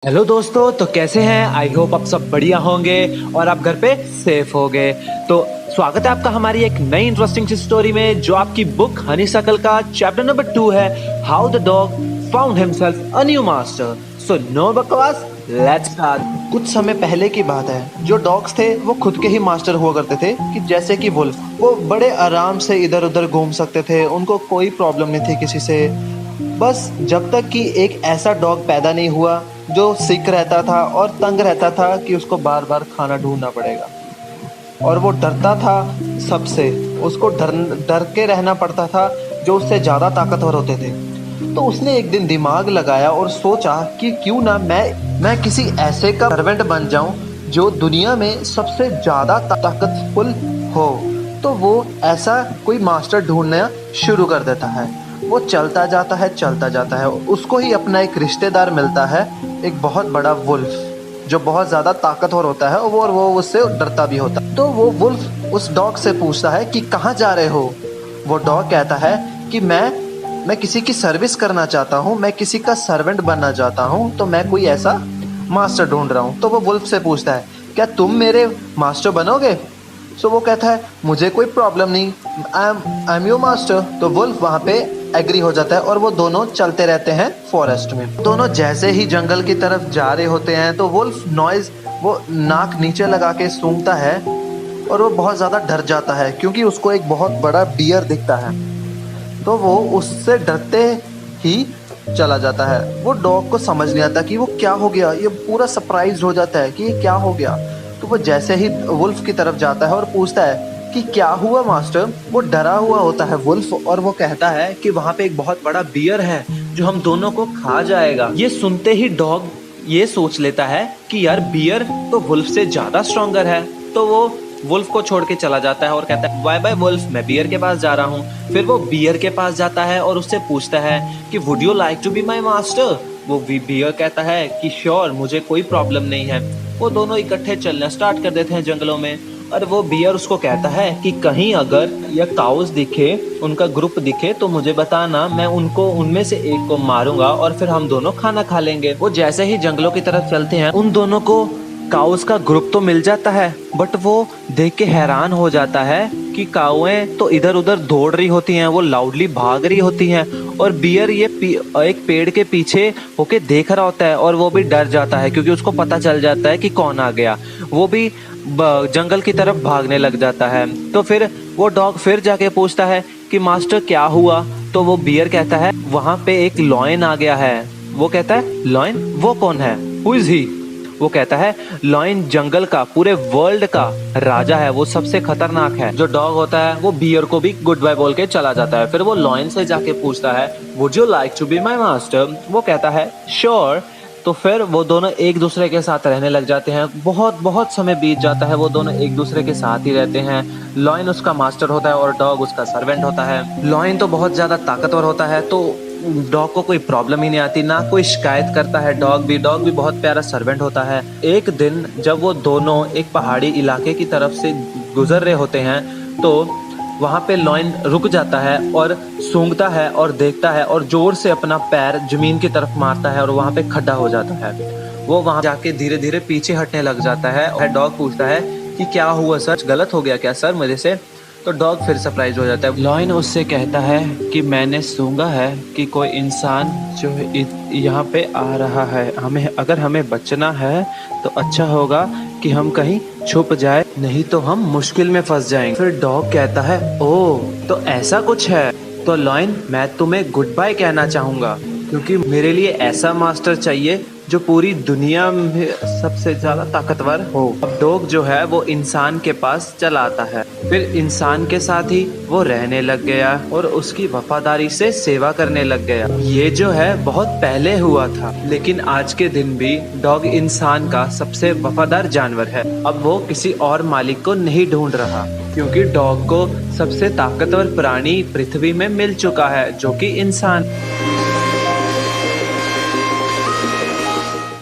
Hello दोस्तों, तो कैसे हैं? आई होप आप सब बढ़िया होंगे और आप घर पे सेफ होंगे। तो स्वागत है आपका हमारी एक नई इंटरेस्टिंग सी स्टोरी में, जो आपकी बुक हनीसकल का चैप्टर नंबर 2 है, how the dog found himself a new master. So no बकवास, लेट्स स्टार्ट। कुछ समय पहले की बात है। जो डॉग्स थे वो खुद के ही मास्टर हुआ करते थे, कि जैसे कि वुल्फ। वो बड़े आराम से इधर उधर घूम सकते थे, उनको कोई प्रॉब्लम नहीं थी किसी से। बस जब तक कि एक ऐसा डॉग पैदा नहीं हुआ जो सिक रहता था और तंग रहता था कि उसको बार बार खाना ढूंढना पड़ेगा, और वो डरता था सबसे। उसको डर डर के रहना पड़ता था जो उससे ज़्यादा ताकतवर होते थे। तो उसने एक दिन दिमाग लगाया और सोचा कि क्यों ना मैं किसी ऐसे का सर्वेंट बन जाऊं जो दुनिया में सबसे ज़्यादा ताकतफुल हो। तो वो ऐसा कोई मास्टर ढूंढना शुरू कर देता है। वो चलता जाता है, उसको ही अपना एक रिश्तेदार मिलता है, एक बहुत बड़ा वुल्फ जो बहुत ज़्यादा ताकतवर होता है, और वो उससे डरता भी होता है। तो वो वुल्फ उस डॉग से पूछता है कि कहाँ जा रहे हो। वो डॉग कहता है कि मैं किसी की सर्विस करना चाहता हूँ, मैं किसी का सर्वेंट बनना चाहता हूँ, तो मैं कोई ऐसा मास्टर ढूंढ रहा हूँ। तो वो वुल्फ से पूछता है, क्या तुम मेरे मास्टर बनोगे? सो वो कहता है, मुझे कोई प्रॉब्लम नहीं, आई एम योर मास्टर। तो वुल्फ वहाँ पे एग्री हो जाता है और वो दोनों चलते रहते हैं फॉरेस्ट में। दोनों जैसे ही जंगल की तरफ जा रहे होते हैं तो वुल्फ वो नाक नीचे लगा के सूंघता है, और वो बहुत ज़्यादा डर जाता है क्योंकि उसको एक बहुत बड़ा बियर दिखता है। तो वो उससे डरते ही चला जाता है। वो डॉग को समझ नहीं आता कि वो क्या हो गया, ये पूरा सरप्राइज हो जाता है कि ये क्या हो गया। तो वो जैसे ही वुल्फ की तरफ जाता है और पूछता है कि क्या हुआ मास्टर। वो डरा हुआ होता है वुल्फ, और वो कहता है कि वहाँ पे एक बहुत बड़ा बियर है जो हम दोनों को खा जाएगा। ये सुनते ही डॉग ये सोच लेता है कि यार बियर तो वुल्फ से ज्यादा स्ट्रॉन्गर है। तो वो वुल्फ को छोड़ के चला जाता है और कहता है, बाय बाय वुल्फ, मैं बियर के पास जा रहा हूँ। फिर वो बियर के पास जाता है और उससे पूछता है कि would you like to be my master. वो बियर कहता है कि श्योर, मुझे कोई प्रॉब्लम नहीं है। वो दोनों इकट्ठे चलना स्टार्ट कर देते हैं जंगलों में। और वो बियर उसको कहता है कि कहीं अगर या काउस दिखे, उनका ग्रुप दिखे, तो मुझे बताना, मैं उनमें से एक को मारूंगा और फिर हम दोनों खाना खा लेंगे। वो जैसे ही जंगलों की तरफ चलते हैं, उन दोनों को काउस का ग्रुप तो मिल जाता है, बट वो देख के हैरान हो जाता है कि काउएं तो इधर उधर दौड़ रही होती हैं, वो लाउडली भाग रही होती हैं, और बियर एक पेड़ के पीछे होके देख रहा होता है, और वो भी डर जाता है क्योंकि उसको पता चल जाता है कि कौन आ गया। वो भी जंगल की तरफ भागने लग जाता है। तो फिर वो डॉग फिर जाके पूछता है कि मास्टर क्या हुआ। तो वो बियर कहता है, वहां पे एक लॉयन आ गया है। वो कहता है, लॉयन? वो कौन है? Who is he? वो कहता है, लॉयन जंगल का, पूरे वर्ल्ड का राजा है, वो सबसे खतरनाक है। जो डॉग होता है वो बियर को भी गुड बाय बोल के चला जाता है। फिर वो लॉयन से जाके पूछता है, would you like to be my master? वो कहता है, श्योर। तो फिर वो दोनों एक दूसरे के साथ रहने लग जाते हैं। बहुत बहुत समय बीत जाता है, वो दोनों एक दूसरे के साथ ही रहते हैं। लॉयन उसका मास्टर होता है और डॉग उसका सर्वेंट होता है। लॉयन तो बहुत ज्यादा ताकतवर होता है, तो डॉग को कोई प्रॉब्लम ही नहीं आती, ना कोई शिकायत करता है। डॉग भी बहुत प्यारा सर्वेंट होता है। एक दिन जब वो दोनों एक पहाड़ी इलाके की तरफ से गुजर रहे होते हैं, तो वहाँ पे लॉयन रुक जाता है और सूंघता है और देखता है, और जोर से अपना पैर जमीन की तरफ मारता है, और वहाँ पे खड्डा हो जाता है। वो वहाँ जाके धीरे धीरे पीछे हटने लग जाता है। डॉग पूछता है कि क्या हुआ सर, गलत हो गया क्या सर मेरे से? तो डॉग फिर सरप्राइज हो जाता है। लॉयन उससे कहता है कि मैंने सूंघा है कि कोई इंसान जो यहाँ पे आ रहा है, अगर हमें बचना है तो अच्छा होगा कि हम कहीं छुप जाए, नहीं तो हम मुश्किल में फंस जाएंगे। फिर डॉग कहता है, ओह तो ऐसा कुछ है। तो लॉयन, मैं तुम्हें गुड बाय कहना चाहूंगा, क्योंकि मेरे लिए ऐसा मास्टर चाहिए जो पूरी दुनिया में सबसे ज्यादा ताकतवर हो। अब डॉग जो है वो इंसान के पास चला आता है। फिर इंसान के साथ ही वो रहने लग गया और उसकी वफादारी से सेवा करने लग गया। ये जो है बहुत पहले हुआ था, लेकिन आज के दिन भी डॉग इंसान का सबसे वफादार जानवर है। अब वो किसी और मालिक को नहीं ढूंढ रहा, क्योंकि डॉग को सबसे ताकतवर प्राणी पृथ्वी में मिल चुका है, जो कि इंसान।